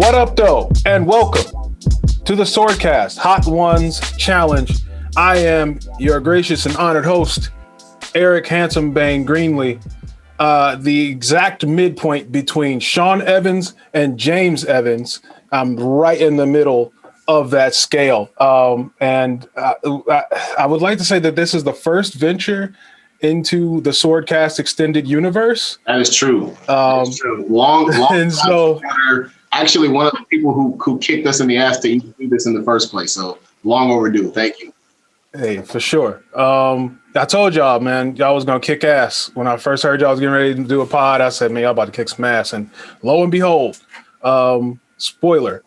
What up, though? And welcome to the SwordCast Hot Ones Challenge. I am your gracious and honored host, Errick Handsome Bane Greenlee, the exact midpoint between Sean Evans and James Evans. I'm right in the middle of that scale. And I would like to say that this is the first venture into the SwordCast extended universe. That is true. That is true. Long and so actually one of the people who kicked us in the ass to even do this in the first place. So long overdue. Thank you. Hey, for sure. I told y'all, man, y'all was gonna kick ass. When I first heard y'all was getting ready to do a pod, I said, man, y'all about to kick some ass. And lo and behold, spoiler.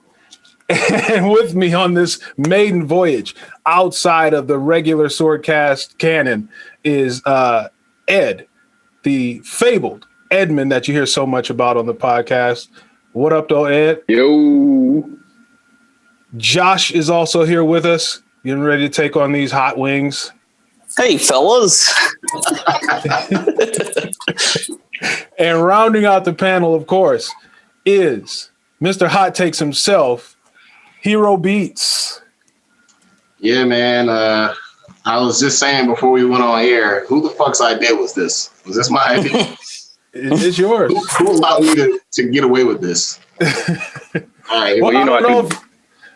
And with me on this maiden voyage outside of the regular SwordCast canon is Ed, the fabled Edmund that you hear so much about on the podcast. What up, though, Ed? Yo. Josh is also here with us, getting ready to take on these hot wings. Hey, fellas. And rounding out the panel, of course, is Mr. Hot Takes himself, Hir-O Beats. Yeah, man. I was just saying before we went on air, who the fuck's idea was this? Was this my idea? It's yours. Who allowed me to get away with this? All right. Well, I don't know if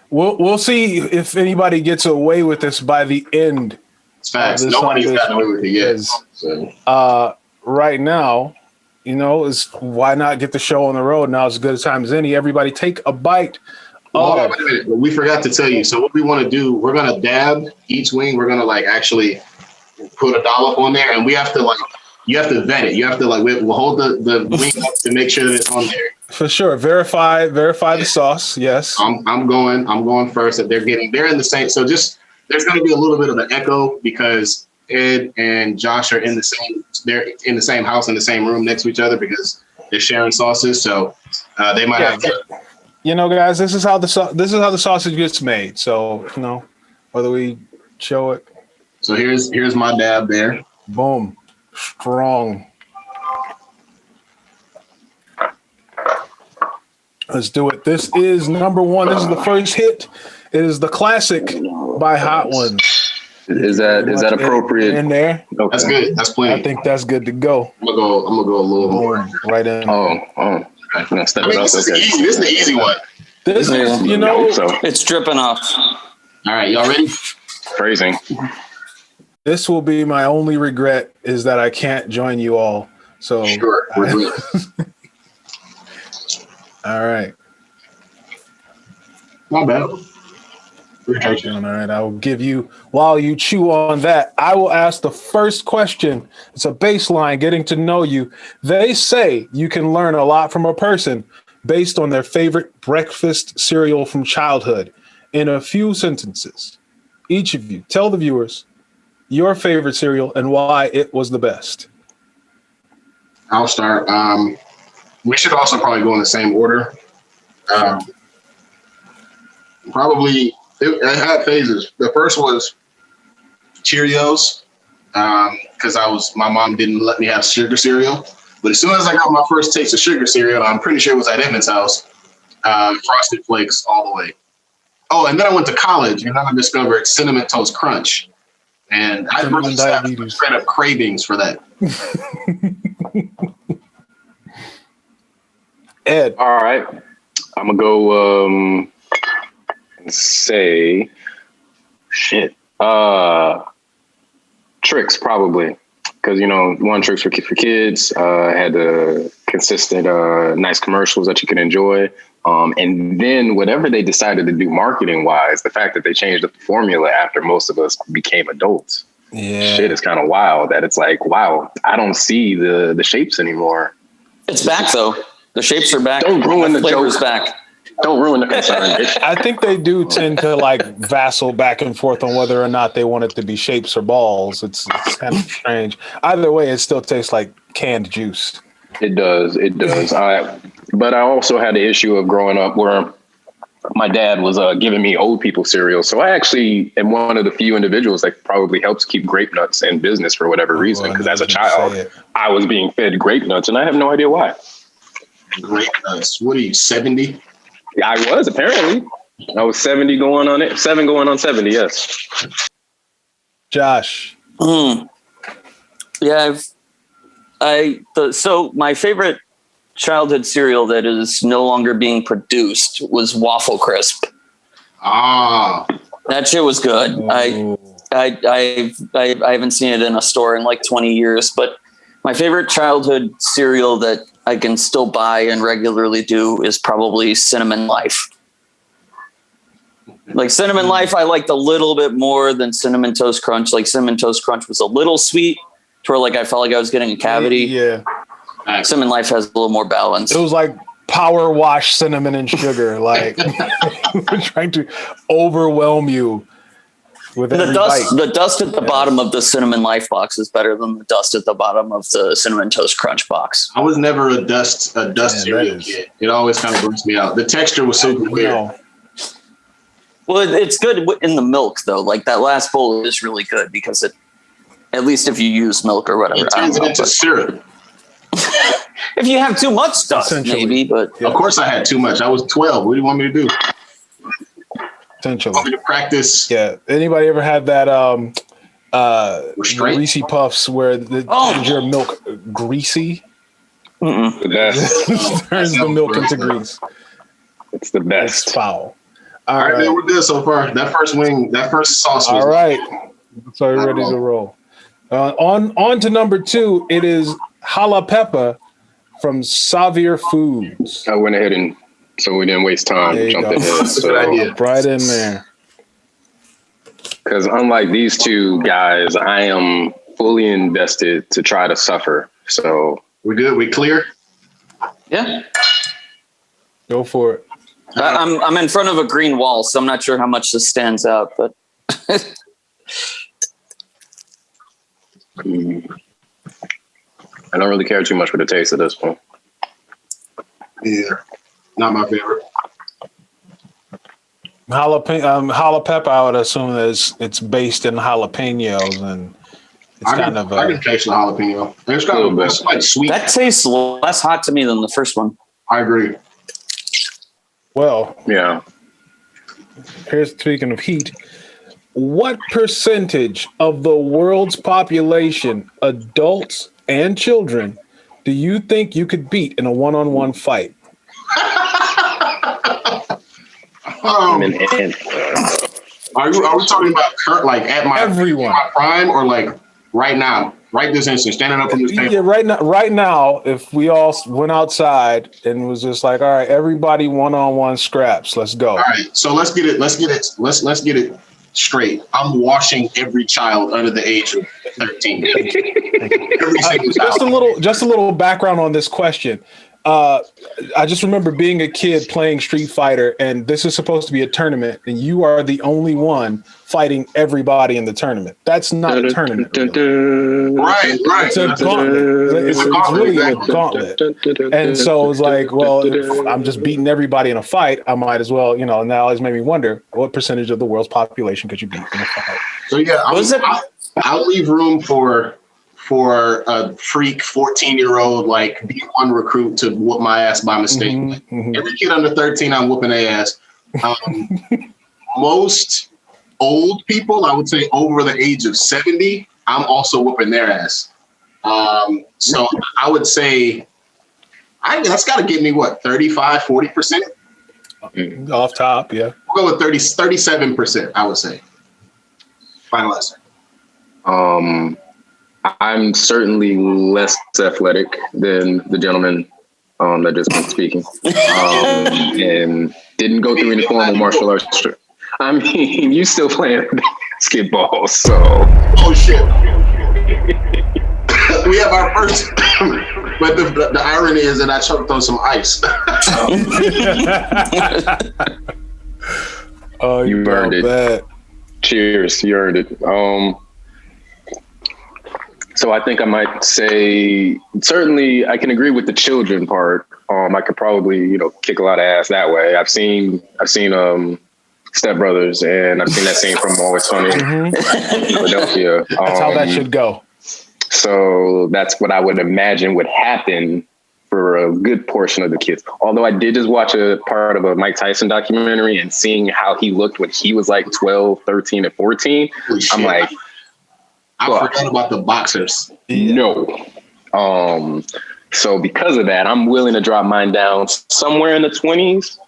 we'll see if anybody gets away with this by the end. It's facts. Nobody's gotten away with it yet. So. Right now, you know, is why not get the show on the road? Now is as good a time as any. Everybody take a bite. Wait a minute. We forgot to tell you. So what we want to do, we're going to dab each wing. We're going to actually put a dollop on there, and we have to you have to vet it. You have to we'll hold the wing up to make sure that it's on there. For sure. Verify the sauce. Yes. I'm going first. That they're in the same. So just there's going to be a little bit of an echo because Ed and Josh are in the same house in the same room next to each other because they're sharing sauces. So they might have to. You know, guys, this is how the sausage gets made. So, you know, whether we show it. So here's my dab there. Boom. Strong. Let's do it. This is number one. This is the first hit. It is the classic by Hot Ones. Is that appropriate? In there. Okay. That's good. That's plenty. I think that's good to go. I'm gonna go a little more. Right in. Oh. This is the easy one. This is, you know, It's dripping off. All right, y'all ready? Phrasing. This will be my only regret is that I can't join you all. So sure, we're good. All right. Not bad. All right, I will give you, while you chew on that, I will ask the first question. It's a baseline, getting to know you. They say you can learn a lot from a person based on their favorite breakfast cereal from childhood. In a few sentences, each of you tell the viewers your favorite cereal and why it was the best. I'll start. We should also probably go in the same order. Probably, it had phases. The first was Cheerios, because my mom didn't let me have sugar cereal. But as soon as I got my first taste of sugar cereal, I'm pretty sure it was at Edmund's house, Frosted Flakes all the way. Oh, and then I went to college and then I discovered Cinnamon Toast Crunch. And I really had straight up cravings for that. Ed. All right. I'm going to go say shit. Tricks, probably. Because, you know, one, Tricks for kids, had the consistent, nice commercials that you can enjoy. And then whatever they decided to do marketing wise, the fact that they changed up the formula after most of us became adults. Yeah. Shit is kind of wild that it's like, wow, I don't see the shapes anymore. It's back though. The shapes are back. Don't ruin the flavors joke. Back. Don't ruin the concern. I think they do tend to vassal back and forth on whether or not they want it to be shapes or balls. It's kind of strange. Either way, it still tastes like canned juice. It does. But I also had the issue of growing up where my dad was giving me old people cereal. So I actually am one of the few individuals that probably helps keep grape nuts in business for whatever reason. Because as a child, I was being fed grape nuts and I have no idea why. Grape nuts. What are you, 70? I was apparently. I was 70 going on it. 7 going on 70. Yes. Josh. Yeah, so my favorite childhood cereal that is no longer being produced was Waffle Crisp. Ah, That shit was good. Ooh. I haven't seen it in a store in like 20 years, but my favorite childhood cereal that I can still buy and regularly do is probably Cinnamon Life. Like Cinnamon Life, I liked a little bit more than Cinnamon Toast Crunch. Like Cinnamon Toast Crunch was a little sweet to where like I felt like I was getting a cavity. Yeah. Cinnamon Life has a little more balance. It was like power wash cinnamon and sugar, like trying to overwhelm you with every bite. The dust at the bottom of the Cinnamon Life box is better than the dust at the bottom of the Cinnamon Toast Crunch box. I was never a dust cereal kid. It always kind of grossed me out. The texture was super weird. No. Well, it's good in the milk though. Like that last bowl is really good because it, at least if you use milk or whatever. It turns it into syrup. If you have too much dust, maybe. But Of course, I had too much. I was 12. What do you want me to do? Essentially. Want me to practice? Yeah. Anybody ever had that Restraint? Reese Puffs where the turns your milk greasy? The best. Turns the milk into grease. It's the best. It's foul. All right, man, we're good so far. That first sauce was all right. So you're ready to roll. On to number 2. It is Jalapeppa from Xavier Foods. I went ahead and so we didn't waste time. There you Jumped go. ahead. That's a good idea. Right in there. Because unlike these two guys, I am fully invested to try to suffer. So We good? We clear? yeah, Go for it. I'm in front of a green wall, so I'm not sure how much this stands out. But I don't really care too much for the taste of this one. Yeah. Not my favorite. Jalapeppa, I would assume that it's based in jalapenos, and it's I kind of can taste the jalapeno. It's kind of it's like sweet. that tastes less hot to me than the first one. I agree. well. Yeah. Here's speaking of heat. What percentage of the world's population, adults and children, do you think you could beat in a one-on-one fight? Are we talking about current, like at my prime, or like right now, right this instant, standing up on this table? Yeah, right now, if we all went outside and was just like, all right, everybody one-on-one scraps, let's go. All right, so let's get it straight. I'm washing every child under the age of 13. Every single child. Just a little background on this question. I just remember being a kid playing Street Fighter, and this is supposed to be a tournament, and you are the only one fighting everybody in the tournament. That's not a tournament. Really. Right. It's a gauntlet. It's really a gauntlet. And so it was like, well, if I'm just beating everybody in a fight, I might as well, and that always made me wonder, what percentage of the world's population could you beat in a fight? So yeah, I'll leave room for a freak 14-year-old like B1 recruit to whoop my ass by mistake. Every kid under 13, I'm whooping their ass. Most old people, I would say over the age of 70, I'm also whooping their ass. So I would say that's got to get me 35, 40%? Off top, yeah. We'll go with 37%, I would say. Final answer. I'm certainly less athletic than the gentleman that just been speaking, and didn't go through any formal martial arts. I mean, you still playing basketball, so. Oh shit! We have our first, but the irony is that I choked on some ice. Oh, you earned it. Bad. Cheers, you earned it. So I think I might say, certainly I can agree with the children part. I could probably, kick a lot of ass that way. I've seen Step Brothers, and I've seen that scene from Always Sunny in Philadelphia. That's how that should go. So that's what I would imagine would happen for a good portion of the kids. Although I did just watch a part of a Mike Tyson documentary, and seeing how he looked when he was like 12, 13, and 14, I'm like, I forgot about the boxers. No. So because of that, I'm willing to drop mine down somewhere in the 20s.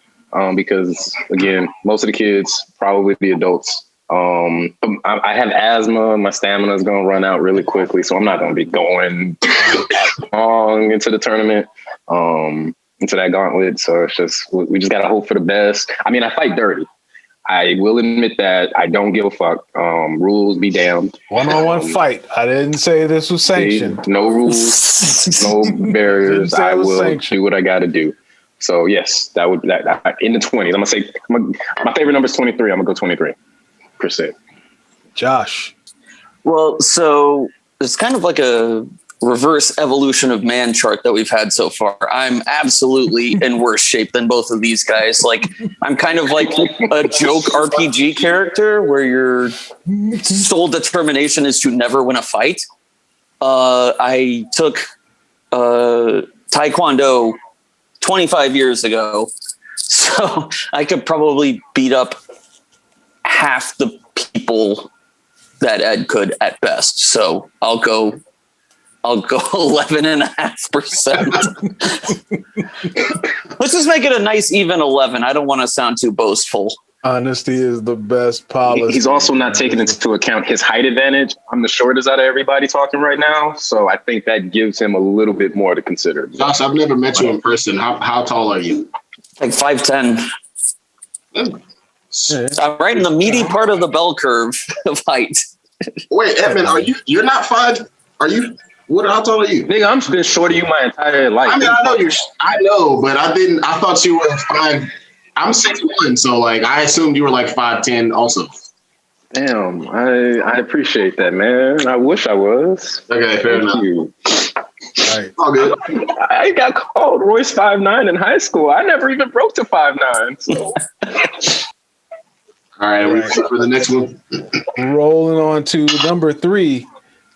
Because again, most of the kids, probably the adults. I have asthma. My stamina is going to run out really quickly, so I'm not going to be going that long into the tournament, into that gauntlet. So it's just, we just got to hope for the best. I mean, I fight dirty. I will admit that. I don't give a fuck. Rules be damned. One-on-one fight. I didn't say this was sanctioned. No rules, no barriers. I will do what I got to do. So yes, that in the 20s. I'm gonna say my favorite number is 23. I'm gonna go 23%. Josh. Well, so it's kind of like a reverse evolution of man chart that we've had so far. I'm absolutely in worse shape than both of these guys. Like, I'm kind of like a joke RPG character where your sole determination is to never win a fight. I took Taekwondo 25 years ago, so I could probably beat up half the people that Ed could at best. So I'll go 11.5%. Let's just make it a nice even 11. I don't want to sound too boastful. Honesty is the best policy. He's also not taking into account his height advantage. I'm the shortest out of everybody talking right now, so I think that gives him a little bit more to consider. Josh, I've never met you in person. How tall are you? Like 5'10". I'm right in the meaty part of the bell curve of height. Wait, Edmund, you're not 5? Are you? How tall are you? Nigga, I'm been short of you my entire life. I mean, I know, but I thought you were 5. I'm 6'1", so like I assumed you were like 5'10" also. Damn, I appreciate that, man. I wish I was. Okay, fair enough. You. Right. All good. I got called Royce 5'9" in high school. I never even broke to 5'9". So. All right, we ready for the next one? Rolling on to number 3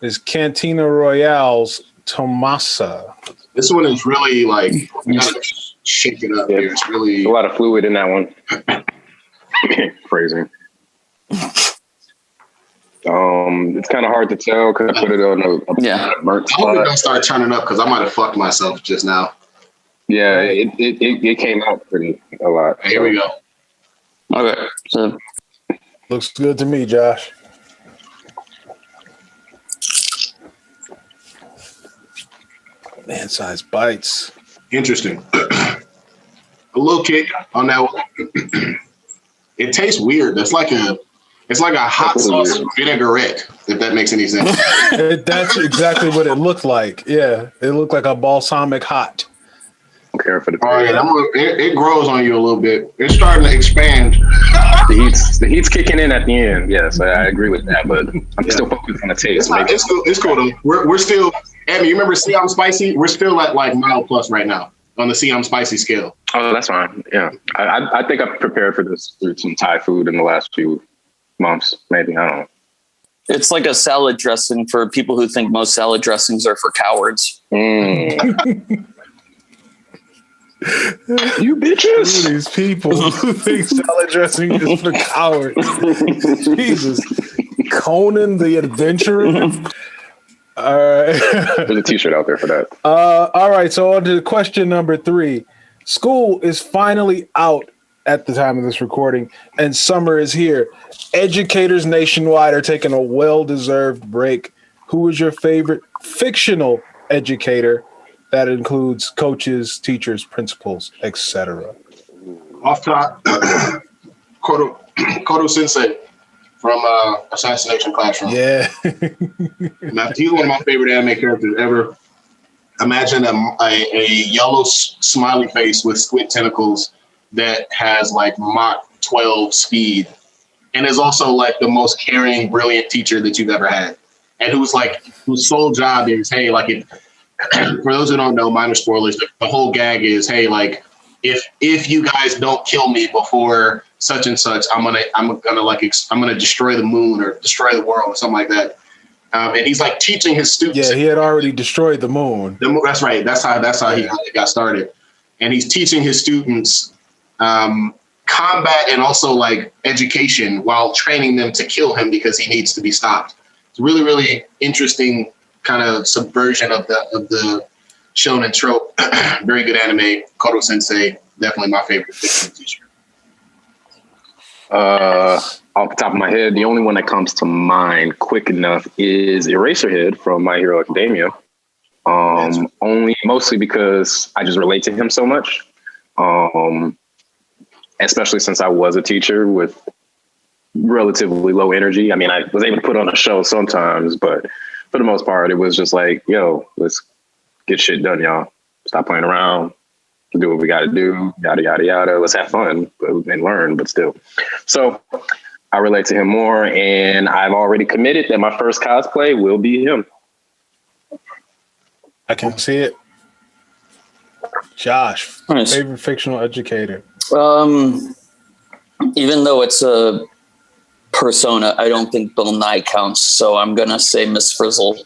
is Cantina Royale's Tomasa. This one is really like shake it up here. It's really a lot of fluid in that one. Phrasing. It's kind of hard to tell because I put it on a burnt I hope it don't start turning up because I might have fucked myself just now. Yeah, it came out a lot. Here we go. Okay, so looks good to me, Josh. Man-sized bites. Interesting. A little kick on that one. It tastes weird. It's like a hot sauce vinaigrette, if that makes any sense. That's exactly what it looked like. Yeah, it looked like a balsamic hot. Don't care for the all right, it grows on you a little bit. It's starting to expand. The heat's kicking in at the end. Yes, I agree with that, but I'm still focused on the taste. It's cool though. We're still. Abby, you remember See I'm Spicy? We're still at like mild plus right now on the See I'm Spicy scale. Oh, that's fine. Yeah, I think I've prepared for this through some Thai food in the last few months. Maybe, I don't know. It's like a salad dressing for people who think most salad dressings are for cowards. You bitches. These people who think salad dressing is for cowards. Jesus. Conan the Adventurer. All right. There's a t-shirt out there for that. All right. So on to question number 3. School is finally out at the time of this recording, and summer is here. Educators nationwide are taking a well-deserved break. Who is your favorite fictional educator? That includes coaches, teachers, principals, etc. Off top, Kodo Sensei from Assassination Classroom. Yeah. Now, he's one of my favorite anime characters ever. Imagine a yellow smiley face with squid tentacles that has like Mach 12 speed and is also like the most caring, brilliant teacher that you've ever had. And whose sole job is, hey, like for those who don't know, minor spoilers, the whole gag is, hey, like if you guys don't kill me before such and such, I'm gonna destroy the moon or destroy the world or something like that. And he's like teaching his students. Yeah, he had already destroyed the moon. That's right. That's how he got started. And he's teaching his students combat and also like education while training them to kill him because he needs to be stopped. It's really, really interesting kind of subversion of the shonen trope. Very good anime. Koto Sensei, definitely my favorite teacher. Off the top of my head, the only one that comes to mind quick enough is Eraserhead from My Hero Academia. Mostly because I just relate to him so much. Especially since I was a teacher with relatively low energy. I mean, I was able to put on a show sometimes, but for the most part, it was just like, yo, let's get shit done, y'all. Stop playing around. Do what we got to do. Yada, yada, yada. Let's have fun and learn, but still. So I relate to him more, and I've already committed that my first cosplay will be him. I can see it. Josh, Nice. favorite fictional educator. Even though it's a persona, I don't think Bill Nye counts. So I'm gonna say Miss Frizzle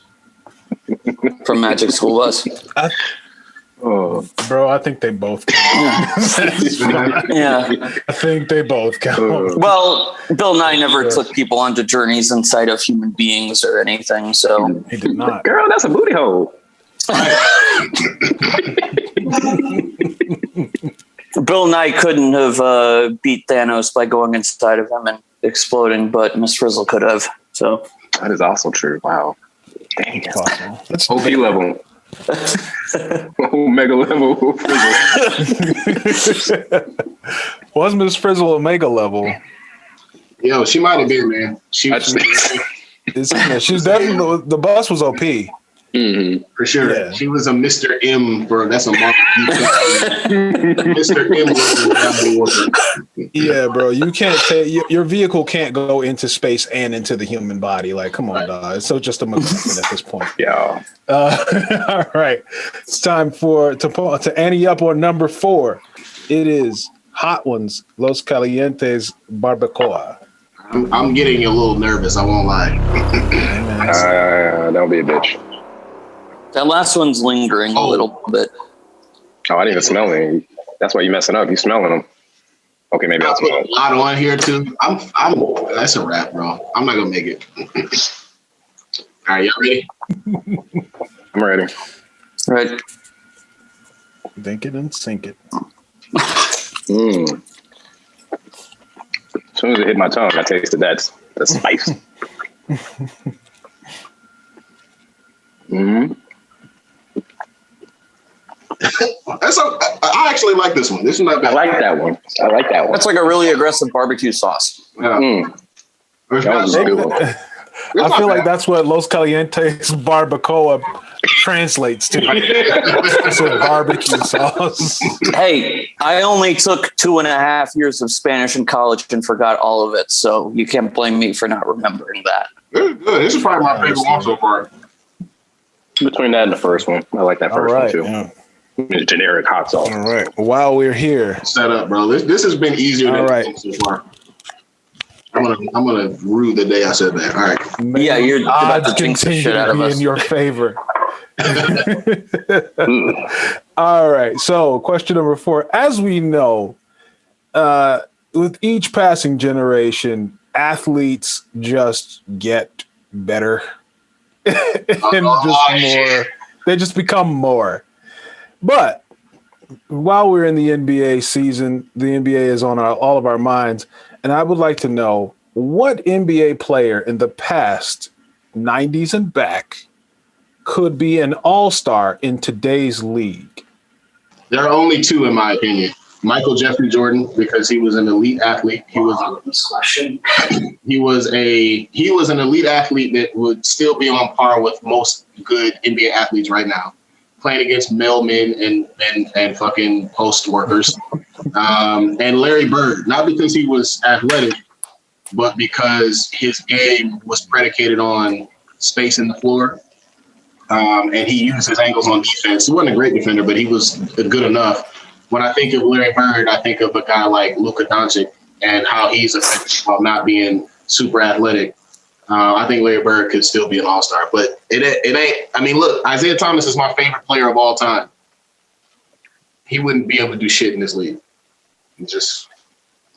from Magic School Bus. Bro, I think they both count. Yeah. I think they both count. Well, Bill Nye never took people onto journeys inside of human beings or anything. So He did not. Girl, that's a booty hole. Bill Nye couldn't have beat Thanos by going inside of him and exploding, but Miss Frizzle could have. So That is also true. Wow. Dang it. Possible. That's OP level. Omega level. Was Miss Frizzle Omega level? Yo, she might have been, man. She was She's definitely, the bus was OP. Mm-hmm. for sure. Yeah. She was a Mr. M for that's a Marvel. Mr. M was Yeah, bro. You can't say your vehicle can't go into space and into the human body. Like, come on, dog. It's so just a MacGuffin at this point. Yeah. All right. It's time to ante up on number 4. It is Hot Ones, Los Calientes Barbacoa. I'm getting a little nervous. I won't lie. Don't be a bitch. that last one's lingering a little bit. Oh, I didn't even smell any. That's why you messing up. You smelling them. Okay, maybe I I'll put smell a it. lot on here too. I'm. That's a wrap, bro. I'm not gonna make it. All right, y'all ready? I'm ready. Right. Think it and sink it. Mm. As soon as it hit my tongue, I tasted the spice. Mm. I actually like this one. This is not bad. I like that one. That's like a really aggressive barbecue sauce. Yeah. Mm. It's That not was so a good bad. one. It's I not feel bad. like that's what Los Calientes Barbacoa translates to. It's a barbecue sauce. Hey, I only took 2.5 years of Spanish in college and forgot all of it. So you can't blame me for not remembering that. It's good. This is probably my favorite one so far. Between that and the first one, I like that All first one right. too. Yeah. It's generic hot sauce. All right. While we're here, Set up, bro. This has been easier than All right. so far. I'm gonna rue the day I said that. All right. Yeah, you're about odds to jinx the continue shit out to of be us. in your favor. Ooh. All right. So, question number 4. As we know, with each passing generation, athletes just get better and just more. They just become more. But while we're in the NBA season, the NBA is on all of our minds, and I would like to know what NBA player in the past 90s and back could be an all-star in today's league. There are only 2 in my opinion. Michael Jeffrey Jordan, because he was an elite athlete. He was an elite athlete that would still be on par with most good NBA athletes right now, playing against mailmen and fucking post workers. And Larry Bird, not because he was athletic, but because his game was predicated on space in the floor. And he used his angles on defense. He wasn't a great defender, but he was good enough. When I think of Larry Bird, I think of a guy like Luka Doncic and how he's effective while not being super athletic. I think Larry Bird could still be an all-star, but it ain't. I mean, look, Isaiah Thomas is my favorite player of all time. He wouldn't be able to do shit in this league.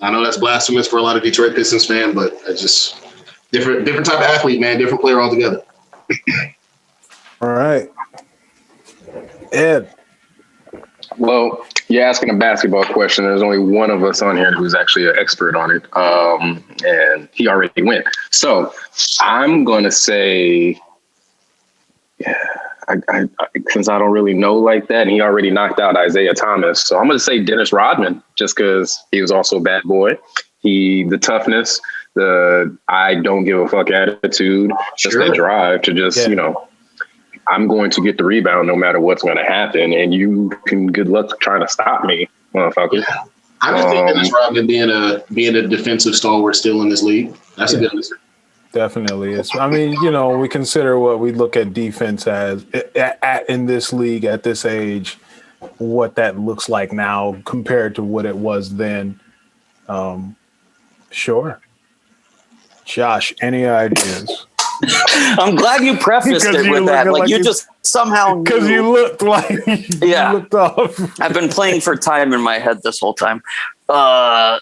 I know that's blasphemous for a lot of Detroit Pistons fans, but it's just different type of athlete, man. Different player altogether. All right, Ed. Well, you're asking a basketball question. There's only one of us on here who's actually an expert on it, and he already went. So I'm going to say, since I don't really know like that, and he already knocked out Isaiah Thomas, so I'm going to say Dennis Rodman, just because he was also a bad boy. The toughness, the I don't give a fuck attitude, just that drive to just, I'm going to get the rebound no matter what's going to happen, and you can good luck trying to stop me, motherfucker. Yeah. I just think Dennis Rodman being a defensive stalwart still in this league. That's a good answer. Definitely is. I mean, we consider what we look at defense as in this league at this age, what that looks like now compared to what it was then. Sure. Josh, any ideas? I'm glad you prefaced it with that. Like you just somehow knew. Because you looked like you looked off. I've been playing for time in my head this whole time. I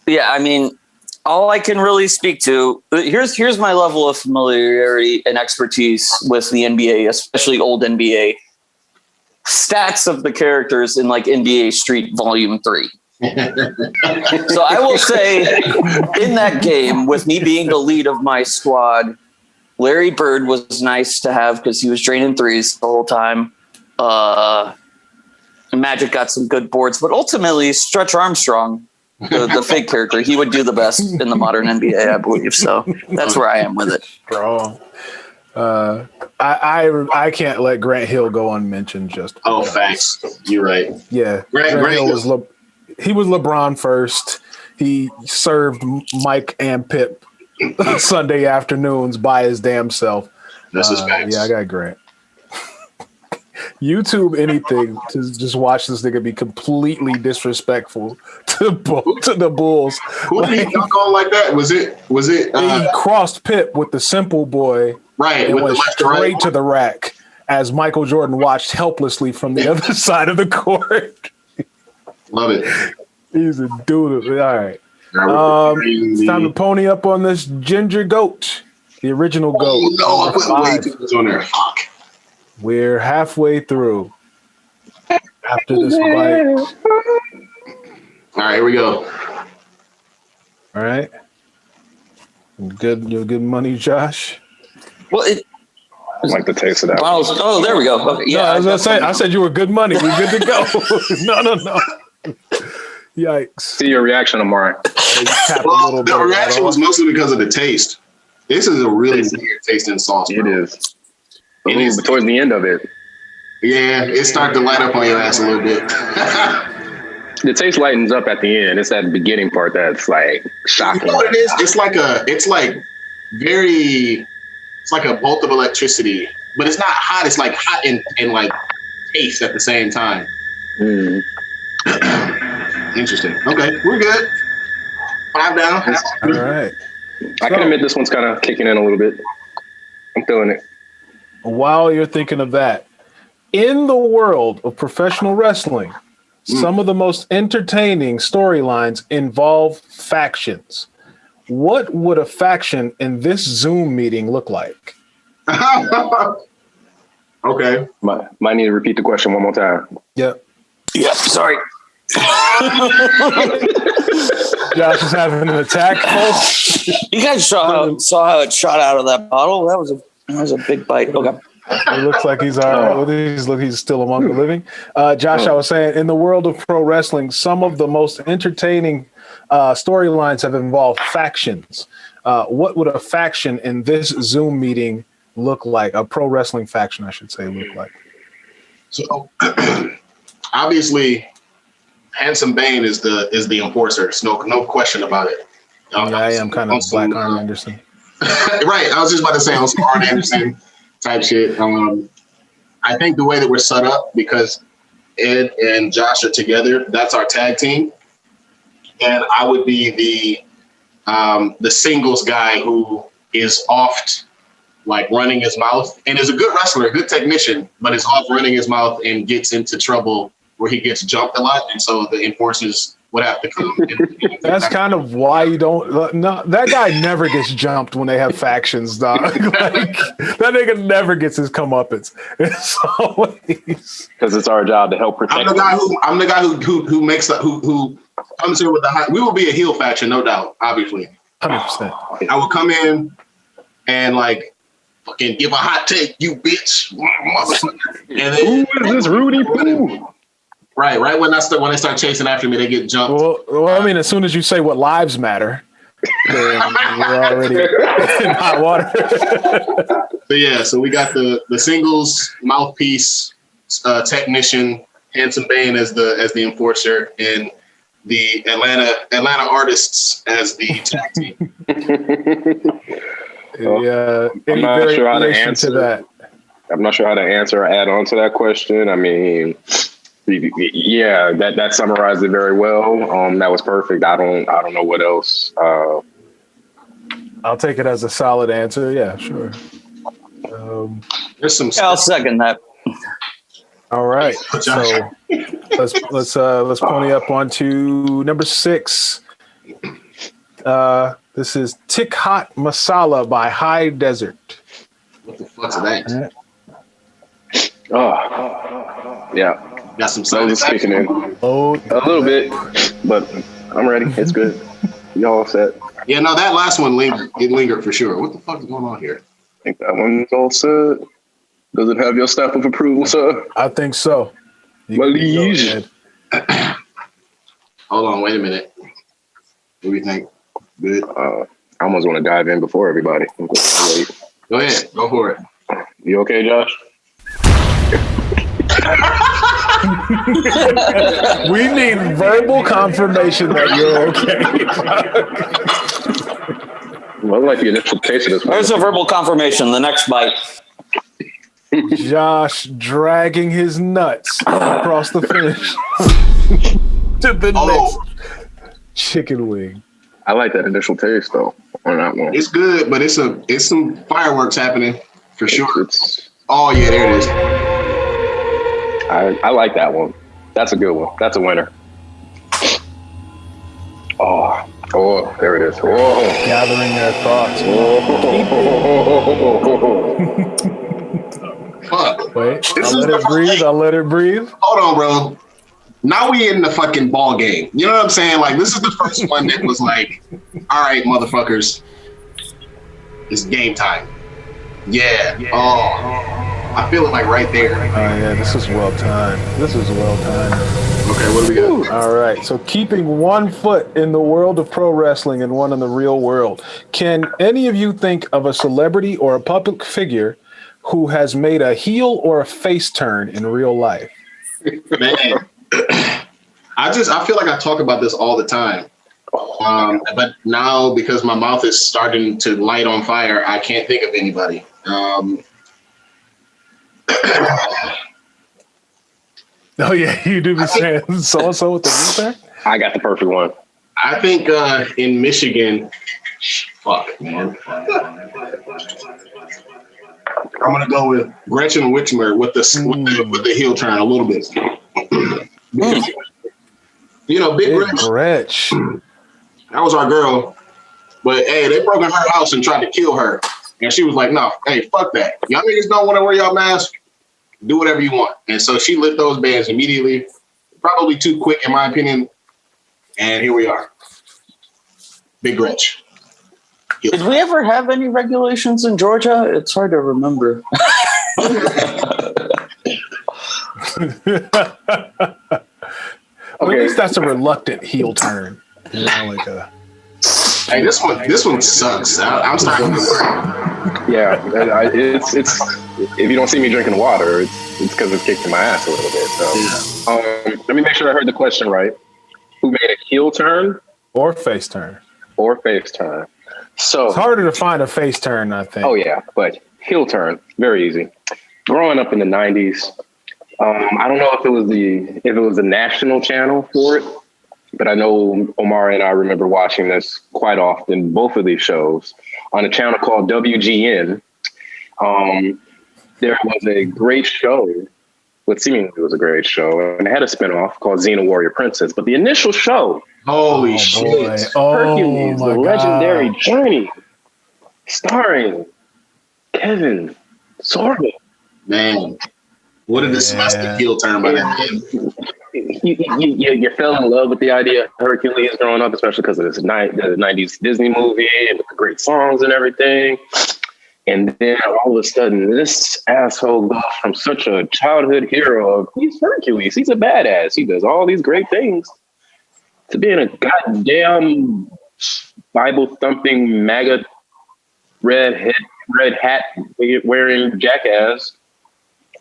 mean, all I can really speak to, here's my level of familiarity and expertise with the NBA, especially old NBA. Stats of the characters in like NBA Street Volume 3. So I will say in that game, with me being the lead of my squad, Larry Bird was nice to have because he was draining threes the whole time. Magic got some good boards, but ultimately Stretch Armstrong, the fake character, he would do the best in the modern NBA, I believe. So that's where I am with it. Strong. I can't let Grant Hill go unmentioned. Facts. You're right. Yeah, Grant Hill was he was LeBron first. He served Mike and Pip Sunday afternoons by his damn self. That's his facts. Yeah, I got Grant. YouTube anything to just watch this nigga be completely disrespectful to the Bulls. Who did he dunk on like that? Was it? He crossed Pip with the simple boy, right? And with went the left straight to the rack as Michael Jordan watched helplessly from the other side of the court. Love it. He's a dude. All right. It's time to pony up on this ginger goat, the original goat. Oh, no, I put way too much on there. Fuck. We're halfway through after this bite. All right, here we go. All right. Good money, Josh. Well, I like the taste of that. Oh, there we go. Okay, yeah, no, I said you were good money. We're good to go. No. Yikes. See your reaction tomorrow. Well, the reaction was mostly because of the taste. This is a really weird tasting sauce, bro. It is. It is. But towards the end of it. Yeah, it started to light up on your ass a little bit. The taste lightens up at the end. It's that beginning part that's like shocking. You know what it is? It's like a bolt of electricity, but it's not hot. It's like hot and like taste at the same time. Mm. Interesting. Okay, we're good. 5 down. All right. I can admit this one's kind of kicking in a little bit. I'm feeling it. While you're thinking of that, in the world of professional wrestling, some of the most entertaining storylines involve factions. What would a faction in this Zoom meeting look like? Okay. Might need to repeat the question one more time. Yep. Sorry. Josh is having an attack. You guys saw how it shot out of that bottle. That was a big bite. Okay. It looks like he's all right. He's still among the living. Josh, I was saying, in the world of pro wrestling, some of the most entertaining storylines have involved factions. What would a faction in this Zoom meeting look like? A pro wrestling faction, I should say, look like. So obviously, Handsome Bane is the enforcer. There's no question about it. I am kind of Black Arn Anderson. Right. I was just about to say on some Arn Anderson type shit. I think the way that we're set up, because Ed and Josh are together, that's our tag team. And I would be the singles guy who is oft like running his mouth and is a good wrestler, a good technician, but is off running his mouth and gets into trouble where he gets jumped a lot. And so the enforcers would have to come. That's kind of why you don't. No, that guy never gets jumped when they have factions, dog. Like, that nigga never gets his comeuppance. It's always because it's our job to help protect. I'm the guy who makes that who comes in with the high. We will be a heel faction, no doubt. Obviously, 100%. I would come in and like fucking give a hot take, you bitch. And then, who is this Rudy Poo? Right when they start chasing after me, they get jumped. Well, I mean, as soon as you say what lives matter, then you're already in hot water. So we got the singles mouthpiece technician, Handsome Bane as the enforcer, and the Atlanta artists as the tag team. I'm not sure how to answer that. I'm not sure how to answer or add on to that question. I mean, yeah, that summarized it very well. That was perfect. I don't know what else. I'll take it as a solid answer. Yeah, sure. There's some. I'll second that. All right, so let's pony up on to number 6. This is Tick Hot Masala by High Desert. What the fuck's that? Oh, yeah. Got some sounds kicking in. Oh, a little bit, but I'm ready. It's good. Y'all set. Yeah, no, that last one lingered. It lingered for sure. What the fuck is going on here? I think that one's all set. Does it have your stamp of approval, sir? I think so. My liege. Hold on, wait a minute. What do you think? Good. I almost want to dive in before everybody. Go ahead. Go for it. You okay, Josh? We need verbal confirmation that you're okay. Well, I like the initial taste of this one. There's a verbal confirmation. The next bite. Josh dragging his nuts across the finish to the next chicken wing. I like that initial taste though on that one. It's good, but it's some fireworks happening for sure. Oh yeah, there it is. I like that one. That's a good one. That's a winner. Oh, there it is. Oh. Gathering their thoughts. Fuck. Wait, I'll let it breathe. Hold on, bro. Now we in the fucking ball game. You know what I'm saying? Like, this is the first one that was like, all right, motherfuckers, it's game time. Yeah. Oh, I feel it like right there. Oh yeah, this is well timed. Okay, what do we got? All right, so keeping one foot in the world of pro wrestling and one in the real world. Can any of you think of a celebrity or a public figure who has made a heel or a face turn in real life? Man, I feel like I talk about this all the time. But now because my mouth is starting to light on fire, I can't think of anybody. Oh yeah, you do be saying so-and-so with the heel turn? I got the perfect one. I think in Michigan, fuck, man. I'm gonna go with Gretchen Whitmer with the heel turn a little bit. You know, Big Gretch. That was our girl. But hey, they broke in her house and tried to kill her. And she was like, no, hey, fuck that. Y'all niggas don't want to wear y'all mask. Do whatever you want. And so she lit those bands immediately. Probably too quick, in my opinion. And here we are. Big Gretch. Did we ever have any regulations in Georgia? It's hard to remember. At least that's a reluctant heel turn. You know, like a. Hey, this one sucks. I'm starting to worry. Yeah, it's if you don't see me drinking water, it's because it's kicked in my ass a little bit. So, let me make sure I heard the question right. Who made a heel turn or face turn? So it's harder to find a face turn, I think. Oh yeah, but heel turn, very easy. Growing up in the '90s, I don't know if it was the national channel for it, but I know Omar and I remember watching this quite often, both of these shows, on a channel called WGN. There was a great show, what seemingly was a great show, and it had a spinoff called Xena Warrior Princess. But the initial show, Holy shit. Hercules, the legendary journey, starring Kevin Sorbo. Man, what a disgusting heel turn by that man. You fell in love with the idea of Hercules growing up, especially because of the 90s Disney movie and with the great songs and everything. And then all of a sudden, this asshole goes from such a childhood hero of, he's Hercules, he's a badass, he does all these great things, to being a goddamn Bible-thumping, MAGA red hat wearing jackass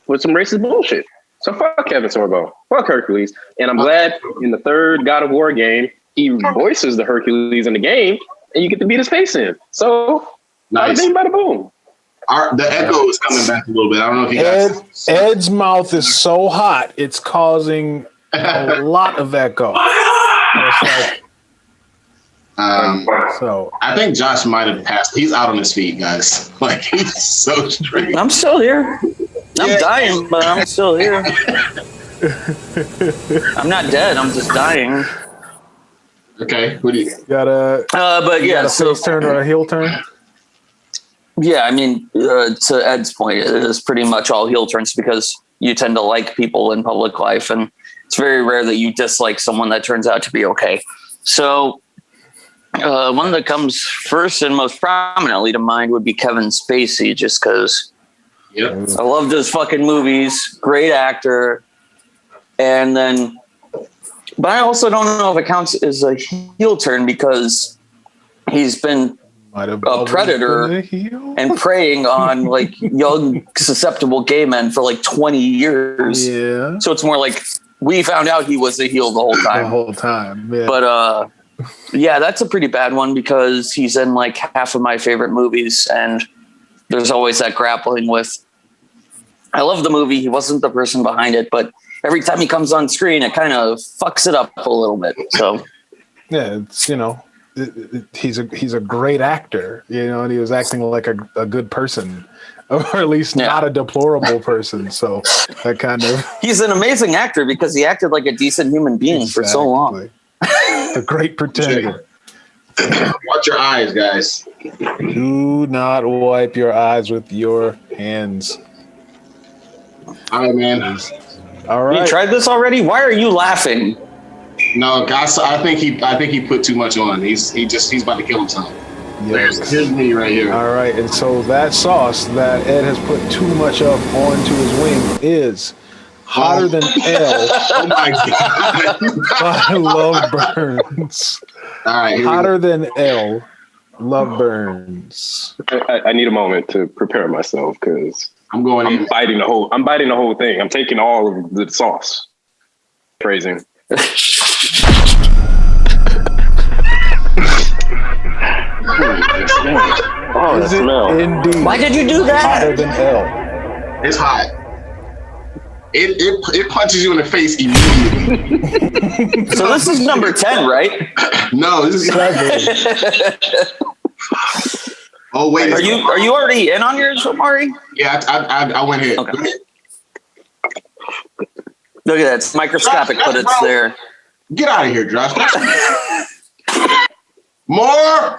with some racist bullshit. So fuck Kevin Sorbo, fuck Hercules. And I'm glad in the third God of War game, he voices the Hercules in the game, and you get to beat his face in. So, nice. Bada boom. The echo is coming back a little bit. I don't know if you guys... Ed's mouth is so hot, it's causing a lot of echo. So I think Josh might have passed. He's out on his feet, guys. Like, he's so straight. I'm still here. I'm dying, but I'm still here. I'm not dead. I'm just dying. Okay, what do you got but yeah, a face turn or a heel turn? Yeah, I mean, to Ed's point, it is pretty much all heel turns because you tend to like people in public life, and it's very rare that you dislike someone that turns out to be okay. So one that comes first and most prominently to mind would be Kevin Spacey, just because I loved his fucking movies, great actor, and then, but I also don't know if it counts as a heel turn because he's been a predator and preying on like young, susceptible gay men for like 20 years. Yeah. So it's more like we found out he was a heel the whole time. Yeah. But yeah, that's a pretty bad one because he's in like half of my favorite movies, and there's always that grappling with. I love the movie. He wasn't the person behind it, but every time he comes on screen, it kind of fucks it up a little bit. So yeah, it's he's a great actor, and he was acting like a good person, or at least not a deplorable person. So that kind of he's an amazing actor because he acted like a decent human being for so long. A great pretender. Watch your eyes, guys. Do not wipe your eyes with your hands. All right, man. All right. You tried this already? Why are you laughing? No, guys. I think he put too much on. He's about to kill himself. Yes. Here's me right here. All right, and so that sauce that Ed has put too much of onto his wing is Hotter Than L. Oh my god! I love Burns. All right, Hotter Than L. Love Burns. I need a moment to prepare myself because I'm biting the whole thing. I'm taking all of the sauce. Phrasing. Oh, the smell. Indeed. Why did you do that? Hotter Than L. It's hot. It punches you in the face immediately. So this is number 10, right? No, this is 7. Oh wait, are you already in on yours, Omari? Yeah, I went ahead. Okay. Look at that, it's microscopic, but it's there. Get out of here, Josh. More.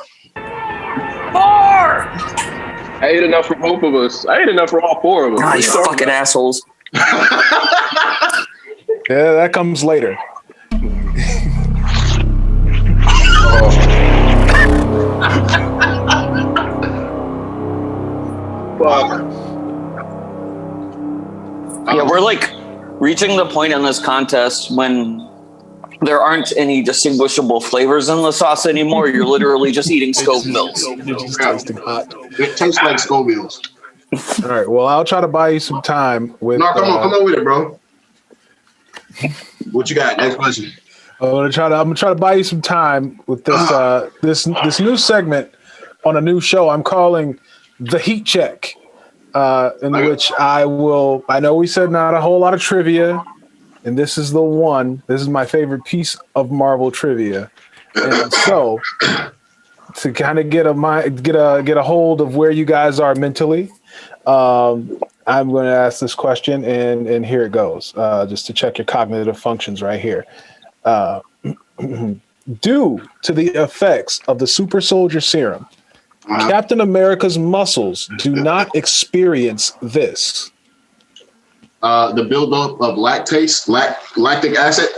I ate enough for both of us. I ate enough for all four of us. Oh, you fucking assholes. Yeah, that comes later. Yeah, we're like reaching the point in this contest when there aren't any distinguishable flavors in the sauce anymore. You're literally just eating Scovilles. It's just tasting hot. It tastes like Scovilles. All right. Well, I'll try to buy you some time with. No, come on with it, bro. What you got? Next question. I'm gonna try to buy you some time with this this new segment on a new show I'm calling The Heat Check, in which I know we said not a whole lot of trivia, and this is the one. This is my favorite piece of Marvel trivia, and so to kind of get a hold of where you guys are mentally, I'm going to ask this question, and here it goes, just to check your cognitive functions right here. Due to the effects of the super soldier serum, Captain America's muscles do not experience this. The buildup of lactic acid.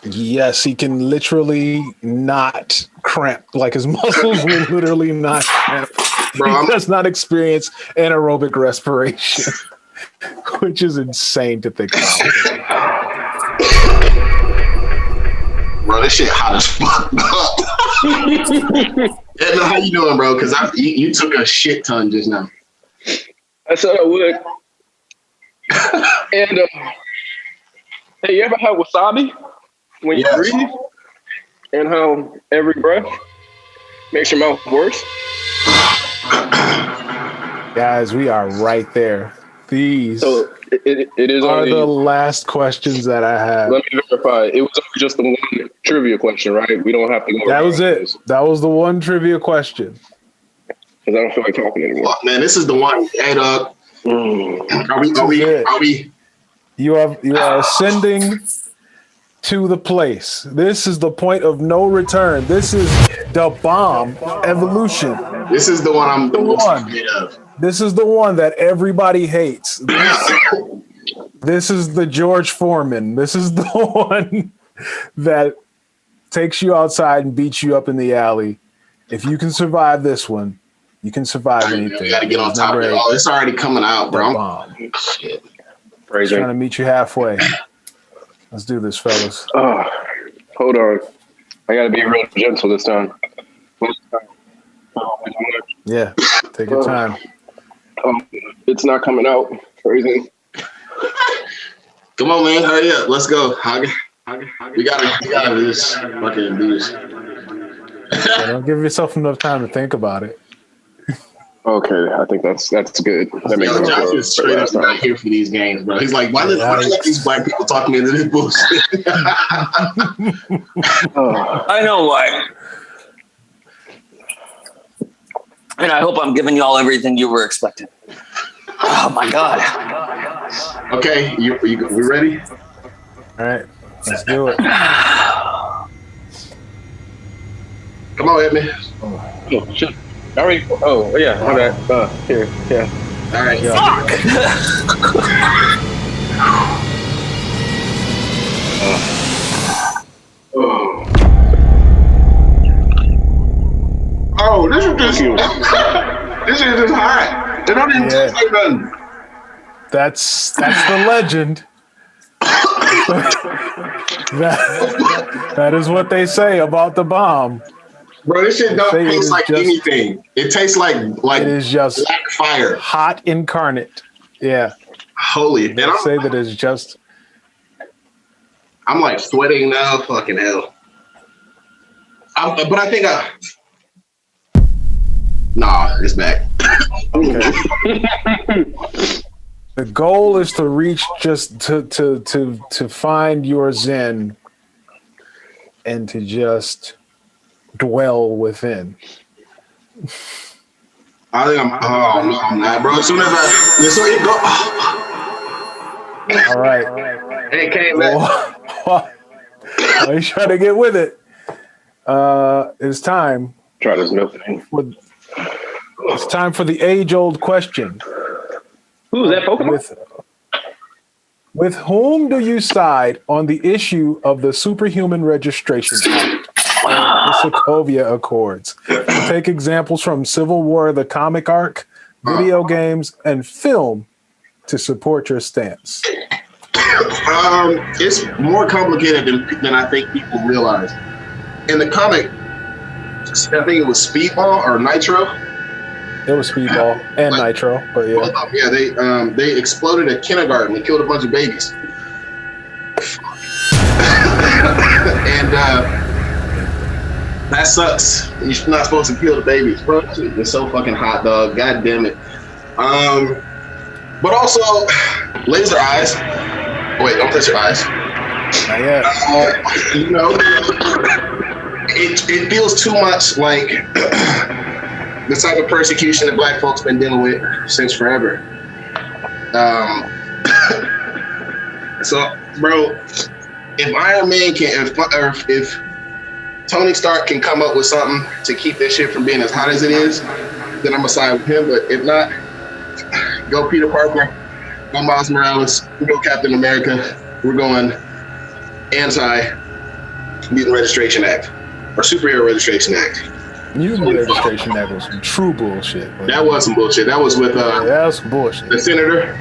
Yes, he can literally not cramp. Like his muscles will literally not cramp. Bro, He does not experience anaerobic respiration, which is insane to think about. Bro, this shit hot as fuck up. Yeah, how you doing, bro? Because you took a shit ton just now. I said I would. And hey, you ever had wasabi when you breathe? And how every breath makes your mouth worse? Guys, we are right there. These it is are only the last questions that I have. Let me verify. It was only just the one trivia question, right? We don't have to go. That was it. That was the one trivia question. Because I don't feel like talking anymore. Well, man, this is the one. Hey, dog. Are we? You are ascending to the place. This is the point of no return. This is the bomb evolution. This is the one I'm the most afraid of. This is the one that everybody hates. This is the George Foreman. This is the one that takes you outside and beats you up in the alley. If you can survive this one, you can survive anything. You gotta get on top of it. Oh, it's already coming out, bro. Shit. Trying to meet you halfway. Let's do this, fellas. Hold on. I gotta be real gentle this time. Yeah, take your time. It's not coming out. Crazy. Come on, man. Hurry up. Let's go. We gotta do this. Fucking do this. Don't give yourself enough time to think about it. Okay, I think that's good. That makes sense. Josh is straight up not here for these games, bro. He's like, why let these black people talk me into this bullshit? I know why. And I hope I'm giving y'all everything you were expecting. Oh my God. Okay, we ready? All right, let's do it. Come on, Edmund. Oh, shit. Already. Oh, yeah. My bad. Here. Yeah. All right. Fuck! Oh, this is just this is just hot. It don't even taste like nothing. That's the legend. that is what they say about the bomb. Bro, this shit don't taste like anything. It tastes like it is just black fire, hot incarnate. Yeah. Holy. They say that it's just. I'm like sweating now. Fucking hell. But I think nah, it's back. The goal is to reach just to find your zen and to just dwell within. I think I'm not, bro. As soon as it go. All right. It came back. Why you trying to get with it? It's time. Try this milk thing. It's time for the age-old question. Who's that Pokemon? With whom do you side on the issue of the Superhuman Registration Act, the Sokovia Accords? Take examples from Civil War, the comic arc, video games, and film to support your stance. It's more complicated than I think people realize. In the comic, I think it was Speedball or Nitro. It was Speedball and Nitro, but yeah. Yeah, they exploded a kindergarten and killed a bunch of babies. And that sucks. You're not supposed to kill the babies, bro. It's so fucking hot, dog. God damn it. But also, laser eyes. Wait, don't touch your eyes. Not yet. You know, it feels too much like the type of persecution that Black folks been dealing with since forever. So, bro, if Iron Man can, if Tony Stark can come up with something to keep this shit from being as hot as it is, then I'm gonna side with him. But if not, go Peter Parker, go Miles Morales, go Captain America. We're going anti-Mutant Registration Act or Superhero Registration Act. Mutant Registration Act was some true bullshit. Bro. That was some bullshit. That was with that was some bullshit. The senator.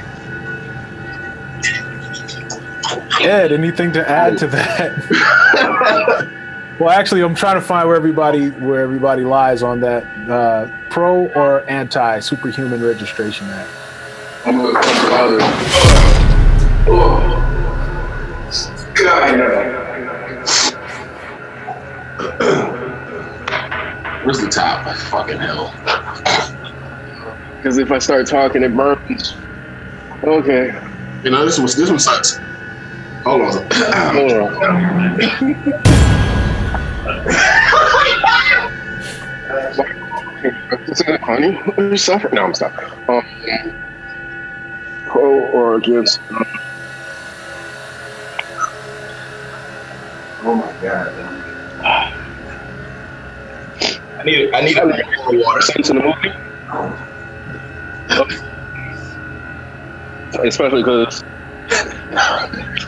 Ed, anything to add to that? Well, actually, I'm trying to find where everybody lies on that. Pro or anti Superhuman Registration Act? I'm gonna come about it. Oh. God. Where's the top? Fucking hell. Because if I start talking, it burns. Okay. You know, this one sucks. Hold on. Honey, you suffer? No, I'm stopping. Pro or against? Oh my god. I need a water. Sense in the movie. Especially because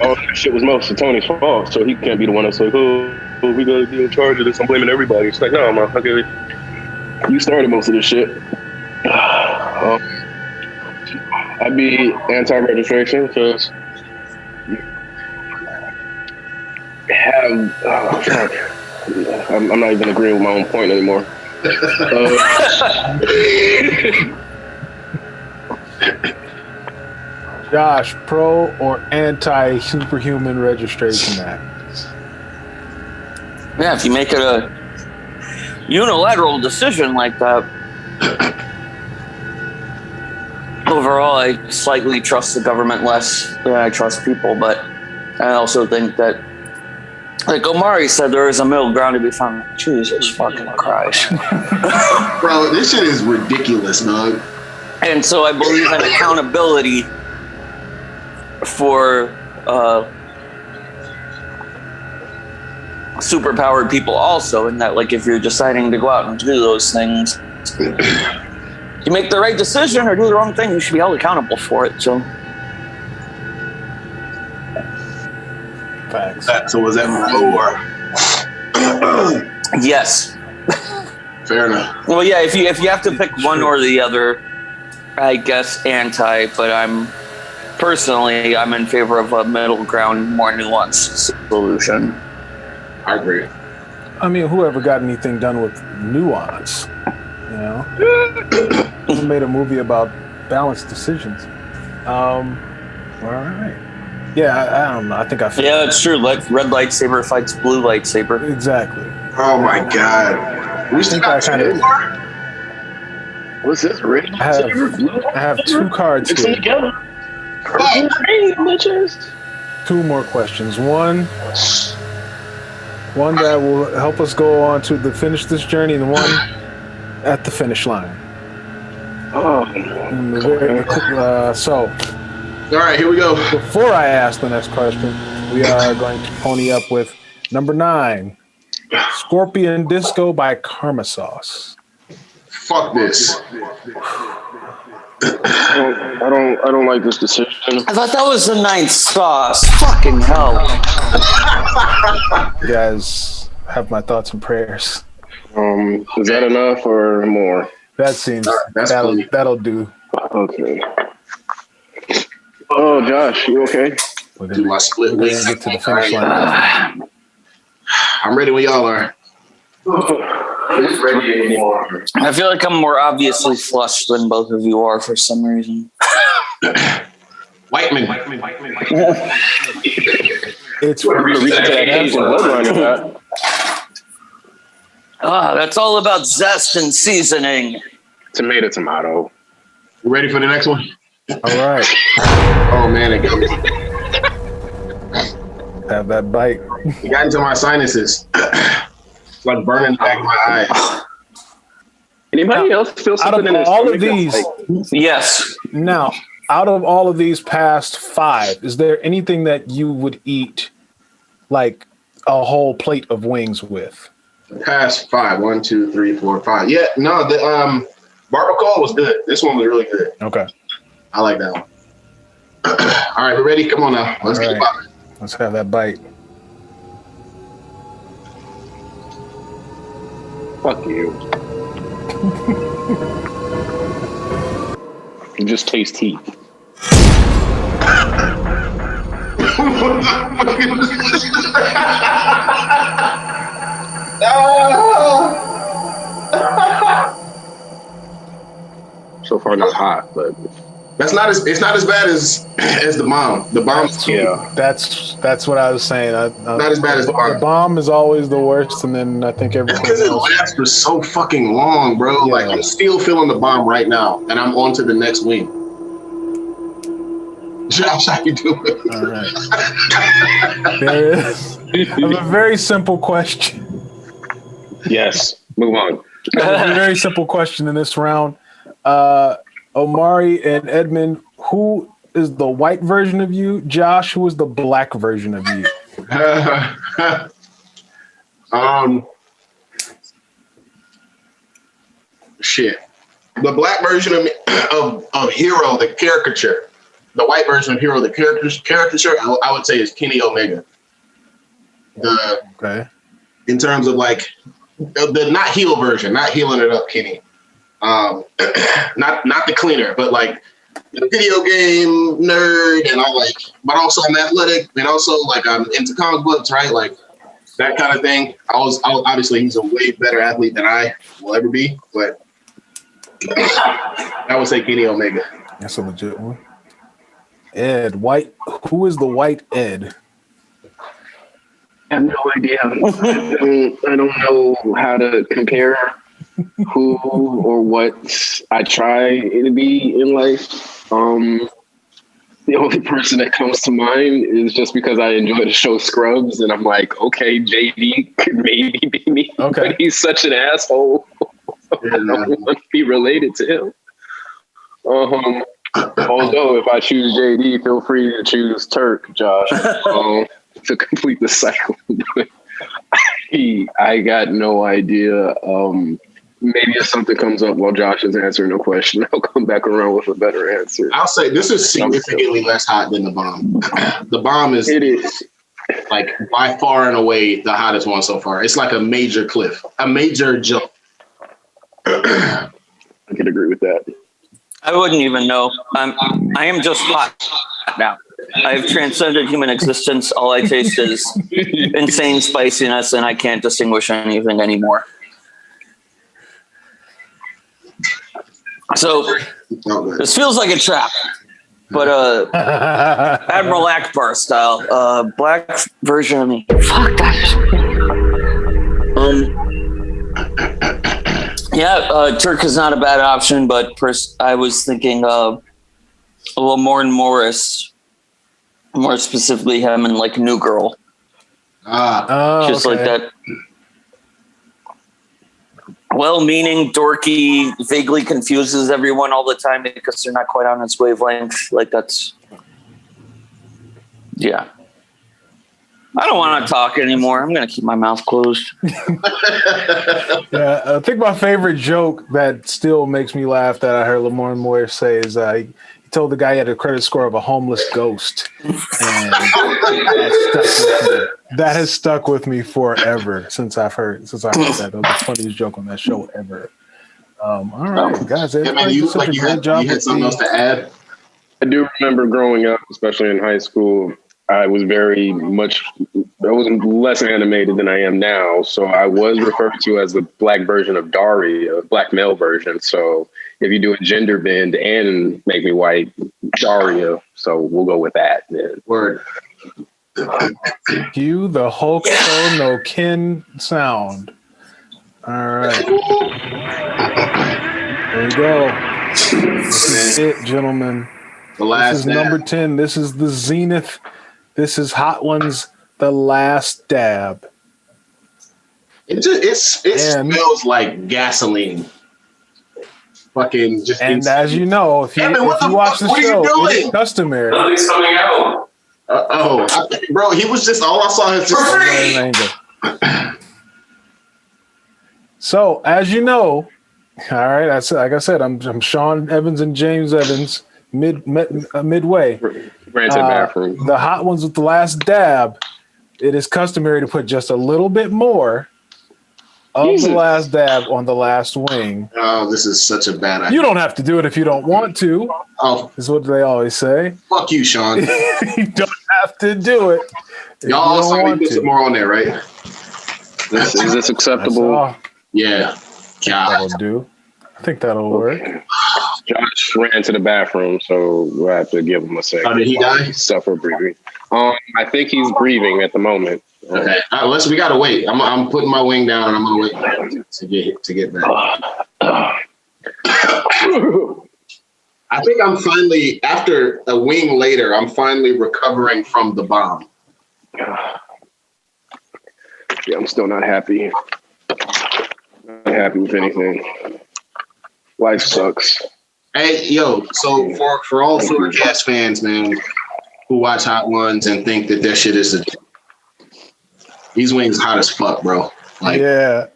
all that shit was most of Tony's fault, so he can't be the one that's like, oh, we gotta be in charge of this. I'm blaming everybody. It's like, no, motherfucker, you started most of this shit. I'd be anti-registration because I'm not even agreeing with my own point anymore. Josh, pro or anti Superhuman Registration Act? Yeah, if you make it a unilateral decision like that, overall, I slightly trust the government less than I trust people, but I also think that, like Omari said, there is a middle ground to be found. Jesus fucking Christ. Bro, this shit is ridiculous, dog. And so I believe in accountability for superpowered people also, in that, like, if you're deciding to go out and do those things, you make the right decision or do the wrong thing, you should be held accountable for it. So Facts. So was that more? yes. Fair enough. Well, yeah, if you have to pick one or the other, I guess anti, but I'm in favor of a middle ground, more nuanced solution. I agree. I mean, whoever got anything done with nuance, you know? Who made a movie about balanced decisions? All right. Yeah, I don't know. I think I feel Yeah, that's true. Red lightsaber fights blue lightsaber. exactly. Oh my god. We still got two more? What's this? Red I have two cards Mix them here. together. Purple rain, bitches. Two more questions. One that will help us go on to finish this journey, and one at the finish line. So, All right, here we go. before I ask the next question, we are going to pony up with number 9, Scorpion Disco by Karma Sauce. Fuck this. I don't like this decision. I thought that was the 9th sauce. Fucking hell. You guys have my thoughts and prayers. Is that enough or more? That seems that'll do. Okay. Oh, Josh, you okay? We're Do my split gonna wing. get to the finish line. I'm ready when y'all are. Not ready anymore. I feel like I'm more obviously flushed than both of you are for some reason. Whiteman. It's That's all about zest and seasoning. Tomato. You ready for the next one? all right. Oh man, it got me. Have that bite. It got into my sinuses. It's like burning the back of my eye. Anybody else feel Out something of in their all of stomach these, that's Yes. now, out of all of these past 5, is there anything that you would eat like a whole plate of wings with? Past 5. 1, 2, 3, 4, 5. Yeah, no, the barbacoa was good. This one was really good. Okay. I like that one. All right, we're ready. Come on now. Let's get about it. Let's have that bite. Fuck you. You just taste heat. So far, not hot, but It's not as bad as the bomb. The bomb's yeah. That's what I was saying. not as bad as the bomb. The bomb is always the worst, and then I think It's everything because it else. lasts for so fucking long, bro. Yeah. Like I'm still feeling the bomb right now, and I'm on to the next wing. Josh, how you doing? All right. There is a very simple question. Yes. Move on. A very simple question in this round. Omari and Edmund, who is the white version of you? Josh, who is the black version of you? Shit. The black version of me, of Hir-O, the caricature. The white version of Hir-O, the caricature, I would say is Kenny Omega. Okay. In terms of like the not heel version, not healing it up, Kenny. Not the cleaner, but like the video game nerd, and but also I'm athletic, and also like I'm into comic books, right? Like that kind of thing. Obviously he's a way better athlete than I will ever be, but I would say Kenny Omega. That's a legit one. Ed, white. Who is the white Ed? I have no idea. I don't know how to compare who or what I try to be in life. The only person that comes to mind is just because I enjoy the show Scrubs, and I'm like, okay, JD could maybe be me, Okay. but he's such an asshole. I don't want to be related to him. Although if I choose JD, feel free to choose Turk, Josh, to complete the cycle. I got no idea. Maybe if something comes up while Josh is answering a question, I'll come back around with a better answer. I'll say this is significantly less hot than the bomb. The bomb is like by far and away the hottest one so far. It's like a major cliff, a major jump. I can agree with that. I wouldn't even know. I am just hot now. I've transcended human existence. All I taste is insane spiciness, and I can't distinguish anything anymore. So this feels like a trap, but Admiral Akbar style, black version of me. Fuck that. Yeah, Turk is not a bad option, but I was thinking Lamorne Morris, more specifically him in like New Girl. Just like that. Well-meaning, dorky, vaguely confuses everyone all the time because they're not quite on its wavelength. Like that's, yeah. I don't want to talk anymore. I'm going to keep my mouth closed. Yeah, I think my favorite joke that still makes me laugh that I heard Lamorne Moyer say is he told the guy he had a credit score of a homeless ghost. And that has stuck with me forever since I've heard that. That was the funniest joke on that show ever. All right, guys. Yeah, man, you had something else to add? I do remember growing up, especially in high school, I was less animated than I am now. So I was referred to as the black version of Dari, a black male version. So if you do a gender bend and make me white, Daria. So we'll go with that. Then. Word. Cue the Hulk no kin sound. All right. There we go. This is it, gentlemen. The last this is number 10. This is the zenith. This is Hot Ones the last dab. It smells like gasoline. Fucking just. And as you know, if you watch the show, it's customary. Nothing's coming out. Bro, he was just all I saw is just. So as you know, all right. That's like I said. I'm Sean Evans and James Evans midway. Ran to the bathroom. The hot ones with the last dab. It is customary to put just a little bit more of the last dab on the last wing. Oh, this is such a bad idea. You don't have to do it if you don't want to. Oh, is what they always say. Fuck you, Sean. You don't have to do it. Y'all also need to put some more on there, right? Is this acceptable? Yeah. God. That'll do. I think that'll work. Josh ran to the bathroom, so we'll have to give him a second. Oh, did he die? Suffer breathing. I think he's breathing at the moment. Okay. We gotta wait. I'm putting my wing down and I'm gonna wait to get back. I think I'm finally, after a wing later, I'm finally recovering from the bomb. Yeah, I'm still not happy. Not happy with anything. Life sucks. Hey, yo, so for all SwordCast fans, man, who watch Hot Ones and think that their shit is these wings hot as fuck, bro. Like, yeah.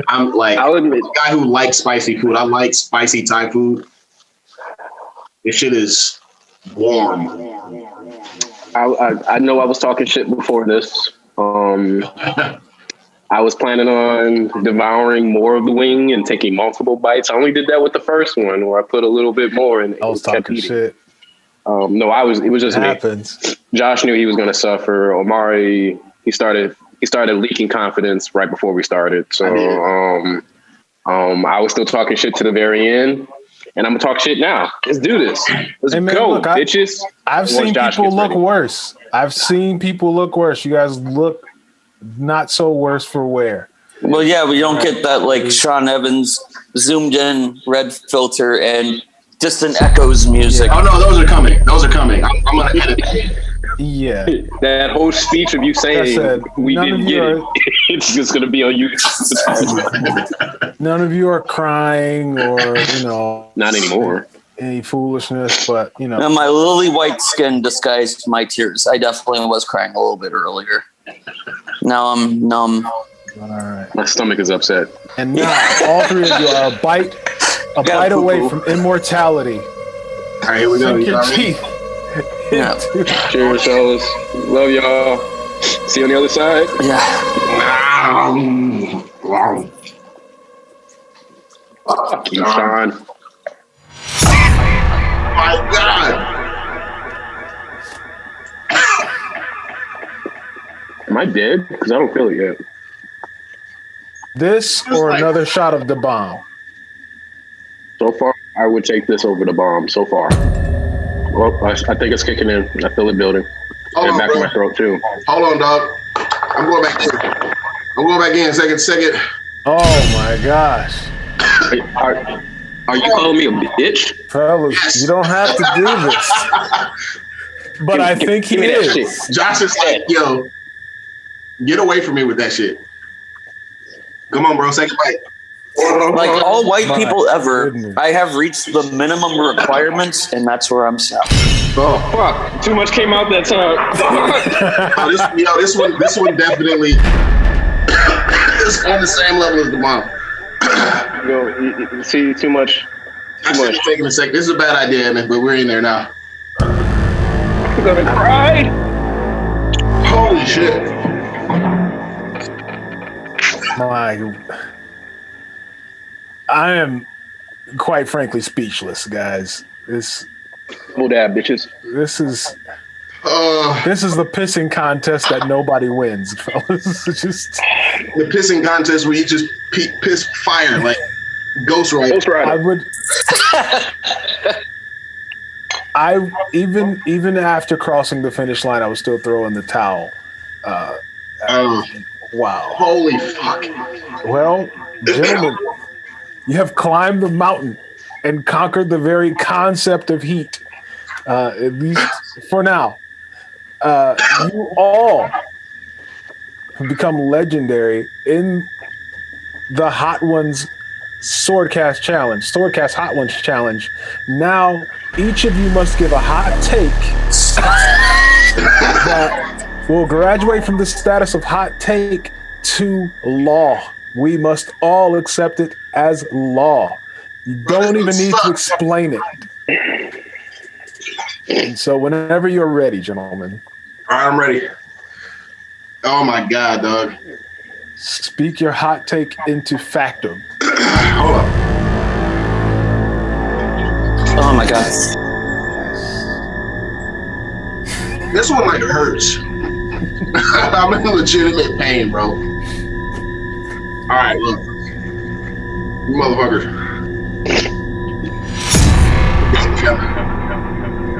I'm like, I'll admit, a guy who likes spicy food. I like spicy Thai food. This shit is warm. I know I was talking shit before this. I was planning on devouring more of the wing and taking multiple bites. I only did that with the first one, where I put a little bit more and I was talking shit. No, it was just happens. Me. Josh knew he was going to suffer. Omari, he started leaking confidence right before we started. So I was still talking shit to the very end, and I'm gonna talk shit now. Let's do this. Let's go, bitches. I've seen people look worse. I've seen people look worse. You guys look not so worse for wear. Well, yeah, we don't get that like Sean Evans zoomed in red filter and distant echoes music. Oh no, those are coming. I'm gonna edit that. Yeah, that whole speech of you saying we didn't get it, it's just gonna be on YouTube. None of you are crying or not anymore. Any foolishness, but And my lily white skin disguised my tears. I definitely was crying a little bit earlier. Now I'm numb. All right. My stomach is upset. And now all three of you are a bite away from immortality. All right, here we go. Sink your teeth. Yeah. Cheers, fellas. Love y'all. See you on the other side. Yeah. Fuck you, Sean. My God. Am I dead? Because I don't feel it yet. This or another shot of the bomb? So far, I would take this over the bomb. So far. Well, I think it's kicking in. I feel it building. And back in my throat, too. Hold on, dog. I'm going back in. Second. Oh, my gosh. Are you calling me a bitch? Fellas, yes. You don't have to do this. But I think he is. Josh is like, yo, get away from me with that shit. Come on, bro. Second bite. Like all white people ever, I have reached the minimum requirements, and that's where I'm stopped. Oh fuck! Too much came out that time. This one definitely is on the same level as the bomb. You see, too much. Taking a second. This is a bad idea, man, but we're in there now. I'm gonna cry. Holy shit! I am quite frankly speechless, guys. Double dab, bitches. This is the pissing contest that nobody wins, fellas. Just the pissing contest where you just piss fire like Ghost Rider. Even after crossing the finish line, I was still throwing the towel. Wow! Holy fuck! Well, gentlemen, you have climbed the mountain and conquered the very concept of heat, at least for now. You all have become legendary in the Hot Ones SwordCast Challenge, SwordCast Hot Ones Challenge. Now, each of you must give a hot take that will graduate from the status of hot take to law. We must all accept it as law. You don't even need to explain it. And so whenever you're ready, gentlemen. All right, I'm ready. Oh my God, dog. Speak your hot take into factum. Hold up. Oh my God. This one like hurts. I'm in legitimate pain, bro. All right, look. You motherfuckers.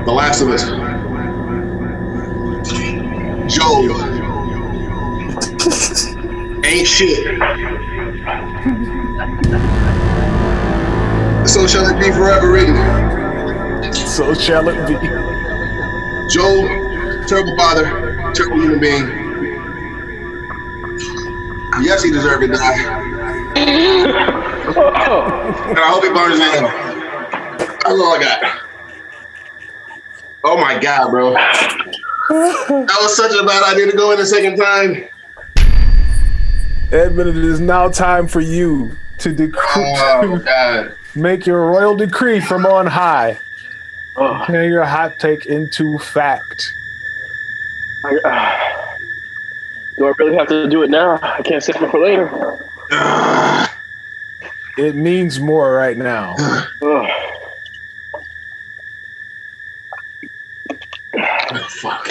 The Last of Us. Joel. Ain't shit. So shall it be forever written. So shall it be. Joel, terrible father, terrible human being. Yes, he deserved to die. And I hope he burns in hell. That's all I got. Oh my God, bro. That was such a bad idea to go in a second time. Edmund, it is now time for you to make your royal decree from on high. Turn your hot take into fact. Do I really have to do it now? I can't save it for later. It means more right now. Oh, fuck.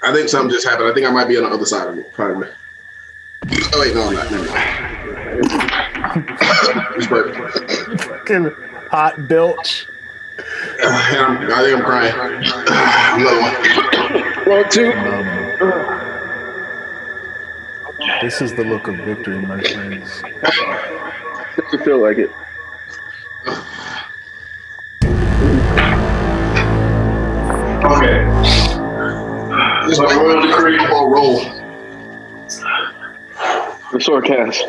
I think something just happened. I think I might be on the other side of it. Probably. Oh, wait, no, I'm not. Never mind. Just burp. Fucking hot belch. I think I'm crying. Another one. 1, 2. This is the look of victory, my friends. Doesn't feel like it. Okay. This is my roll. The SwordCast.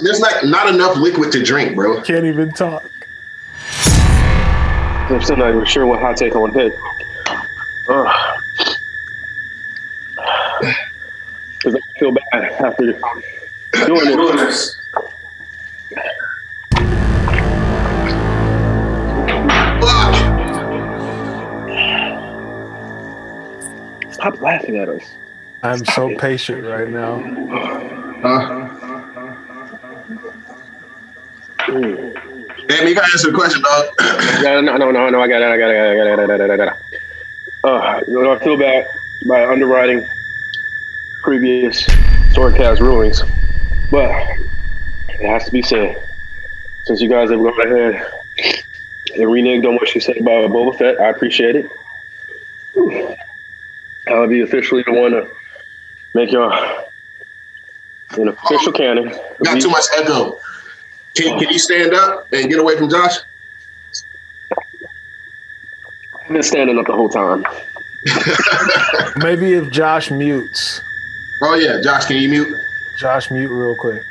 There's like not enough liquid to drink, bro. Can't even talk. I'm still not even sure what hot take I want to pick. Because I feel bad after doing this. Stop laughing at us. I'm so patient right now. Damn, you gotta answer the question, dog. No, I got it. I feel bad by underwriting previous SwordCast rulings, but it has to be said. Since you guys have gone ahead and reneged on what you said about Boba Fett, I appreciate it. I'll be officially the one to make y'all an official canon. Got too much echo. Can you stand up and get away from Josh? I've been standing up the whole time. Maybe if Josh mutes. Oh yeah, Josh, can you mute? Josh, mute real quick.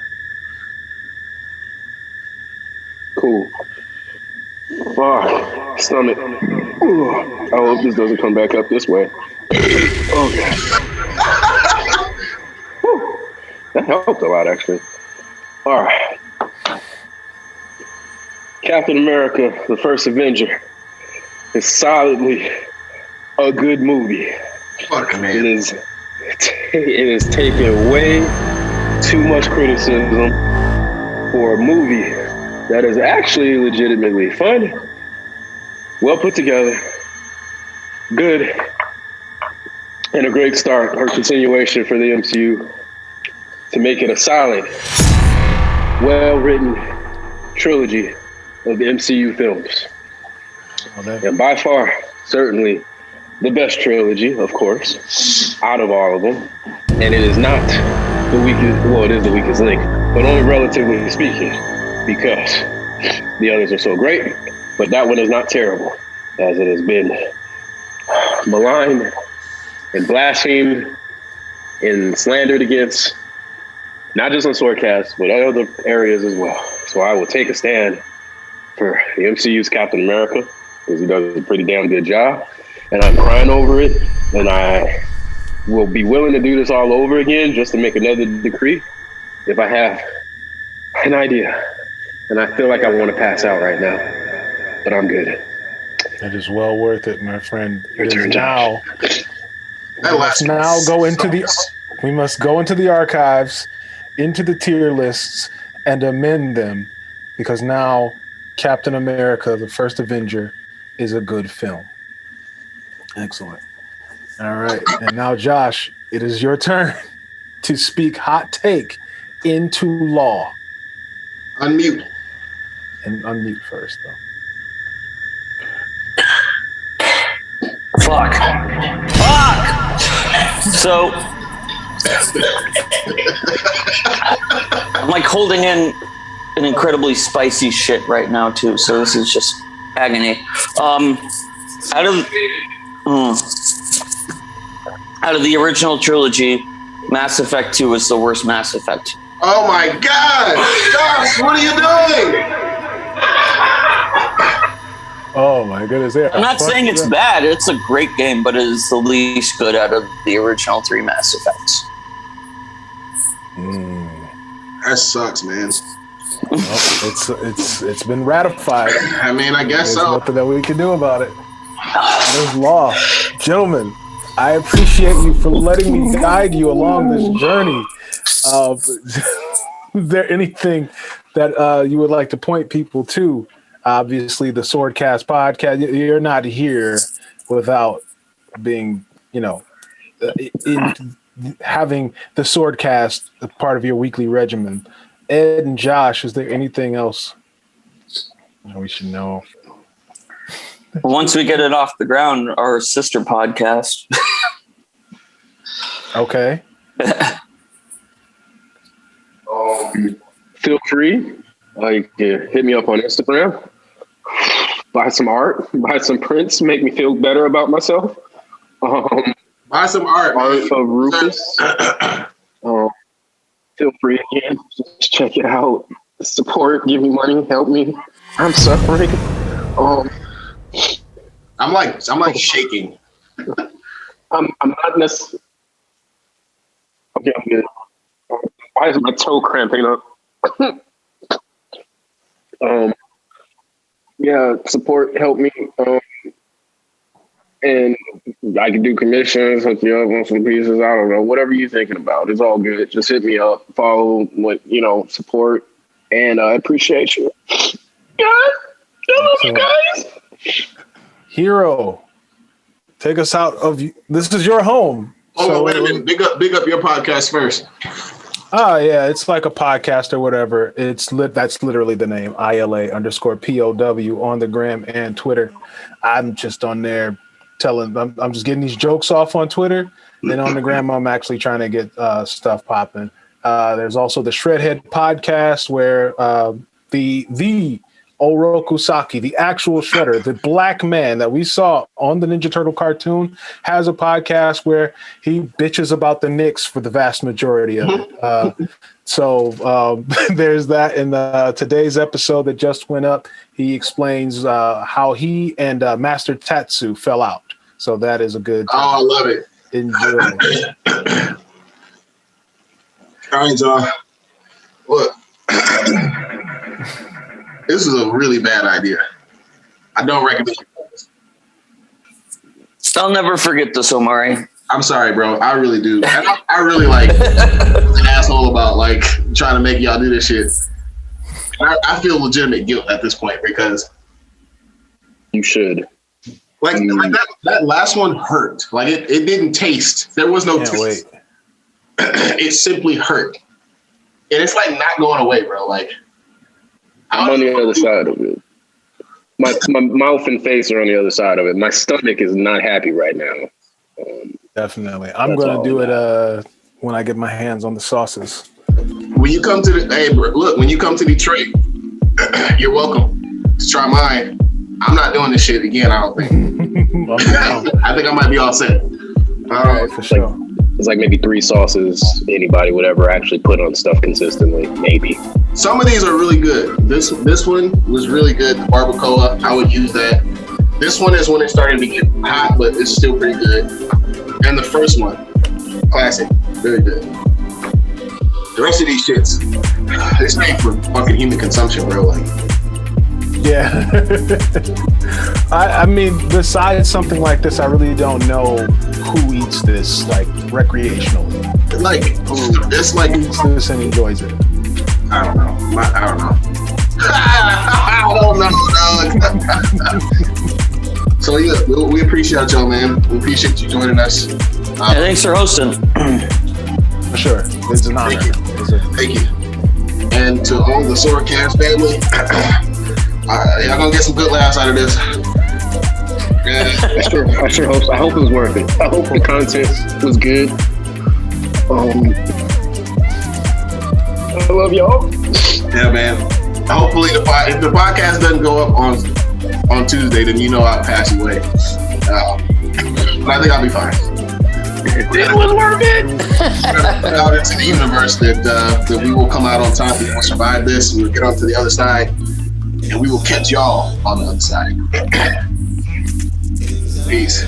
Cool. Fuck. Stomach. Ooh. I hope this doesn't come back up this way. Okay. Whew. That helped a lot, actually. All right. Captain America, the First Avenger, is solidly a good movie. Fuck, man. It is taken way too much criticism for a movie that is actually legitimately fun, well put together, good, and a great start or continuation for the MCU to make it a solid, well-written trilogy of the MCU films. And by far, certainly, the best trilogy, of course, out of all of them. And it is not the weakest, well, it is the weakest link, but only relatively speaking, because the others are so great but that one is not terrible, as it has been maligned and blasphemed and slandered against, not just on SwordCast, but other areas as well. So I will take a stand for the MCU's Captain America, because he does a pretty damn good job, and I'm crying over it, and I will be willing to do this all over again just to make another decree if I have an idea. And I feel like I want to pass out right now, but I'm good. That is well worth it, my friend. Your turn, now. We must go into the archives, into the tier lists, and amend them, because now Captain America, the First Avenger, is a good film. Excellent. All right. And now, Josh, it is your turn to speak hot take into law. Unmute. And unmute first, though. Fuck. So I'm like holding in an incredibly spicy shit right now too. So this is just agony. Out of the original trilogy, Mass Effect 2 is the worst Mass Effect. Oh my God! Josh, what are you doing? Oh my goodness! Yeah, I'm not saying it's bad. It's a great game, but it is the least good out of the original 3 Mass Effects. That sucks, man. Well, it's been ratified. I mean, I guess There's so. nothing that we can do about it. There's law. Gentlemen, I appreciate you for letting me guide you along this journey. Is there anything that you would like to point people to? Obviously, the SwordCast podcast, you're not here without being, having the SwordCast a part of your weekly regimen. Ed and Josh, is there anything else we should know? Once we get it off the ground, our sister podcast. Okay. Feel free. You can hit me up on Instagram. Buy some art. Buy some prints. Make me feel better about myself. Buy some art. Art of Rufus. Feel free again. Just check it out. Support. Give me money. Help me. I'm suffering. I'm like shaking. I'm not necessarily. Okay, I'm good. Why is my toe cramping up? Yeah, support, help me. And I can do commissions, hook you up on some pieces. I don't know, whatever you're thinking about. It's all good. Just hit me up, follow, support, and I appreciate you. Yeah, I love you guys. Hir-O, take us out of this is your home. Wait a minute. Big up your podcast first. Oh yeah, it's like a podcast or whatever. That's literally the name, ILA_POW on the gram and Twitter. I'm just on there I'm just getting these jokes off on Twitter, and on the gram I'm actually trying to get stuff popping. There's also the Shredhead podcast where the Oroku Saki, the actual Shredder, the black man that we saw on the Ninja Turtle cartoon, has a podcast where he bitches about the Knicks for the vast majority of it. So there's that. In today's episode that just went up, he explains how he and Master Tatsu fell out. So that is a good time. Oh, I love it. Enjoy. All right, y'all. Look. This is a really bad idea. I don't recommend it. I'll never forget this, Omari. I'm sorry, bro. I really do. And I really an asshole about trying to make y'all do this shit. I feel legitimate guilt at this point because you should. That last one hurt. It didn't taste. There was no taste. Wait. It simply hurt. And it's not going away, bro. I'm on the other side of it. My mouth and face are on the other side of it. My stomach is not happy right now. Definitely. I'm going to do it when I get my hands on the sauces. When you come to when you come to Detroit, you're welcome to try mine. I'm not doing this shit again. I don't think. I'm down. I think I might be all set. All right, for sure. It's like maybe 3 sauces anybody would ever actually put on stuff consistently. Maybe. Some of these are really good. This one was really good. The barbacoa, I would use that. This one is when it's starting to get hot, but it's still pretty good. And the first one, classic, very good. The rest of these shits, it's made for fucking human consumption, bro. Like, Yeah. I mean, besides something like this, I really don't know who eats this like recreationally. like it's like Who eats this and enjoys it. I don't know. I don't know. I don't know. So yeah, we appreciate y'all, man. We appreciate you joining us. Yeah, thanks for hosting. For sure. It's an honor. Thank you. And to all the SwordCast family, y'all gonna get some good laughs out of this. Yeah. I sure hope so. I hope it was worth it. I hope the content was good. I love y'all. Yeah, man. Hopefully, if the podcast doesn't go up on Tuesday, then you know I'll pass away. But I think I'll be fine. It was worth it. Put out into the universe that we will come out on top. We will survive this. We will get onto the other side, and we will catch y'all on the other side. Peace.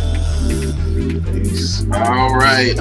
All right.